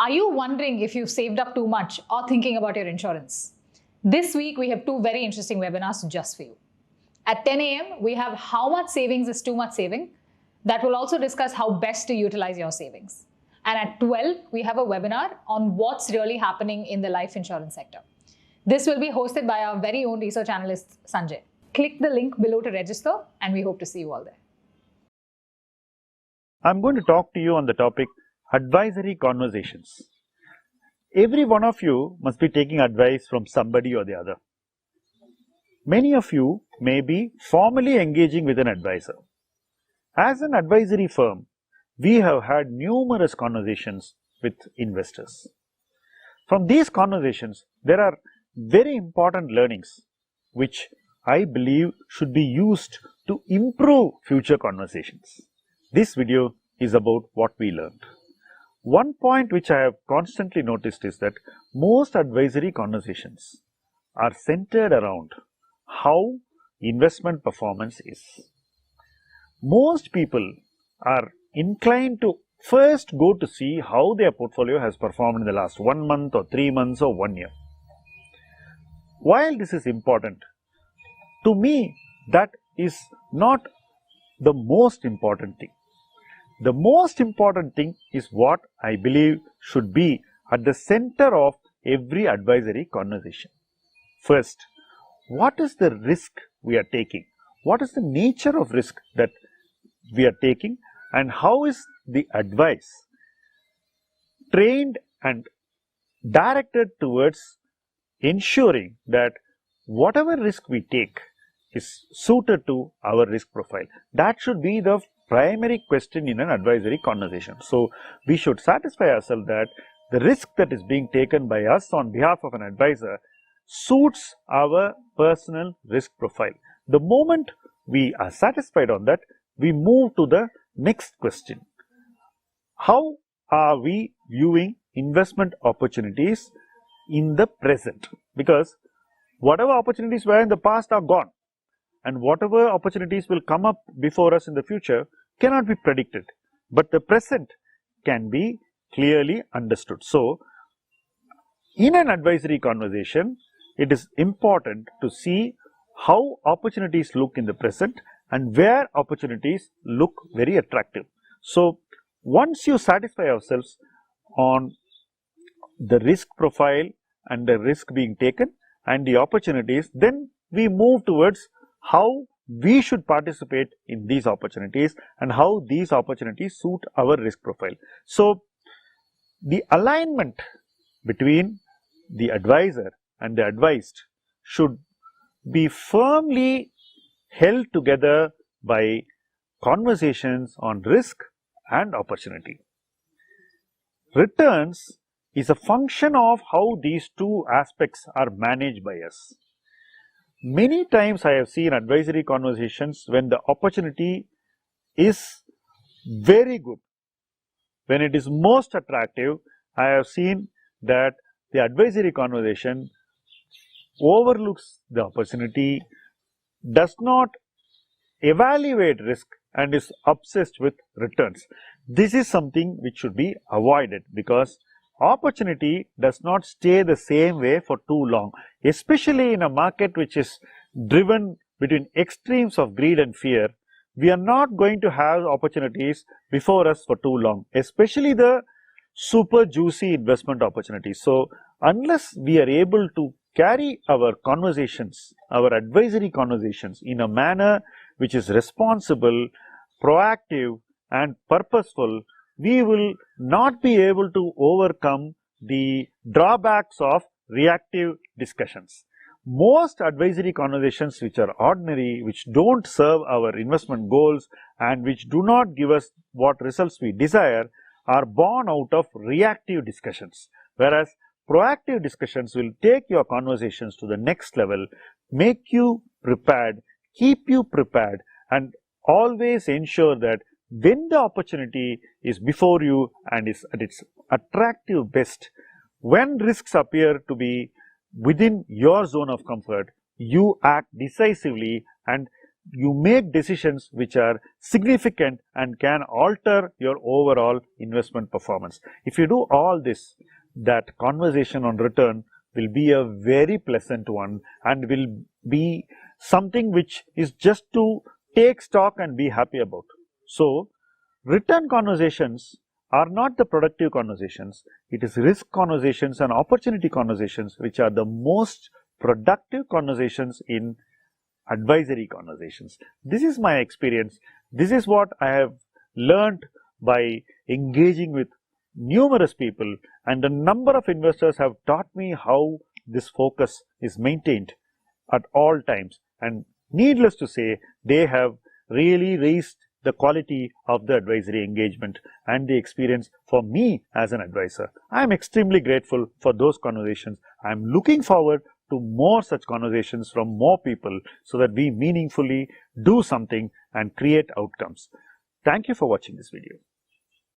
Are you wondering if you've saved up too much or thinking about your insurance? This week, we have two very interesting webinars just for you. At 10 a.m., we have How Much Savings is Too Much Saving. That will also discuss how best to utilize your savings. And at 12, we have a webinar on what's really happening in the life insurance sector. This will be hosted by our very own research analyst, Sanjay. Click the link below to register, and we hope to see you all there. I'm going to talk to you on the topic advisory conversations. Every one of you must be taking advice from somebody or the other. Many of you may be formally engaging with an advisor. As an advisory firm, we have had numerous conversations with investors. From these conversations, there are very important learnings which I believe should be used to improve future conversations. This video is about what we learned. One point which I have constantly noticed is that most advisory conversations are centered around how investment performance is. Most people are inclined to first go to see how their portfolio has performed in the last 1 month or 3 months or 1 year. While this is important, to me that is not the most important thing. The most important thing is what I believe should be at the center of every advisory conversation. First, what is the risk we are taking? What is the nature of risk that we are taking, and how is the advice trained and directed towards ensuring that whatever risk we take is suited to our risk profile? That should be the primary question in an advisory conversation. So, we should satisfy ourselves that the risk that is being taken by us on behalf of an advisor suits our personal risk profile. The moment we are satisfied on that, we move to the next question. How are we viewing investment opportunities in the present? Because whatever opportunities were in the past are gone, and whatever opportunities will come up before us in the future cannot be predicted, but the present can be clearly understood. So, in an advisory conversation, it is important to see how opportunities look in the present and where opportunities look very attractive. So, once you satisfy ourselves on the risk profile and the risk being taken and the opportunities, then we move towards how we should participate in these opportunities and how these opportunities suit our risk profile. So, the alignment between the advisor and the advised should be firmly held together by conversations on risk and opportunity. Returns is a function of how these two aspects are managed by us. Many times I have seen advisory conversations when the opportunity is very good, when it is most attractive. I have seen that the advisory conversation overlooks the opportunity, does not evaluate risk, and is obsessed with returns. This is something which should be avoided, because opportunity does not stay the same way for too long, especially in a market which is driven between extremes of greed and fear. We are not going to have opportunities before us for too long, especially the super juicy investment opportunities. So, unless we are able to carry our conversations, our advisory conversations in a manner which is responsible, proactive and purposeful, we will not be able to overcome the drawbacks of reactive discussions. Most advisory conversations which are ordinary, which don't serve our investment goals and which do not give us what results we desire, are born out of reactive discussions, whereas proactive discussions will take your conversations to the next level, make you prepared, keep you prepared, and always ensure that when the opportunity is before you and is at its attractive best, when risks appear to be within your zone of comfort, you act decisively and you make decisions which are significant and can alter your overall investment performance. If you do all this, that conversation on return will be a very pleasant one and will be something which is just to take stock and be happy about. So, return conversations are not the productive conversations. It is risk conversations and opportunity conversations which are the most productive conversations in advisory conversations. This is my experience. This is what I have learned by engaging with numerous people, and a number of investors have taught me how this focus is maintained at all times, and needless to say, they have really raised the quality of the advisory engagement and the experience for me as an advisor. I am extremely grateful for those conversations. I am looking forward to more such conversations from more people so that we meaningfully do something and create outcomes. Thank you for watching this video.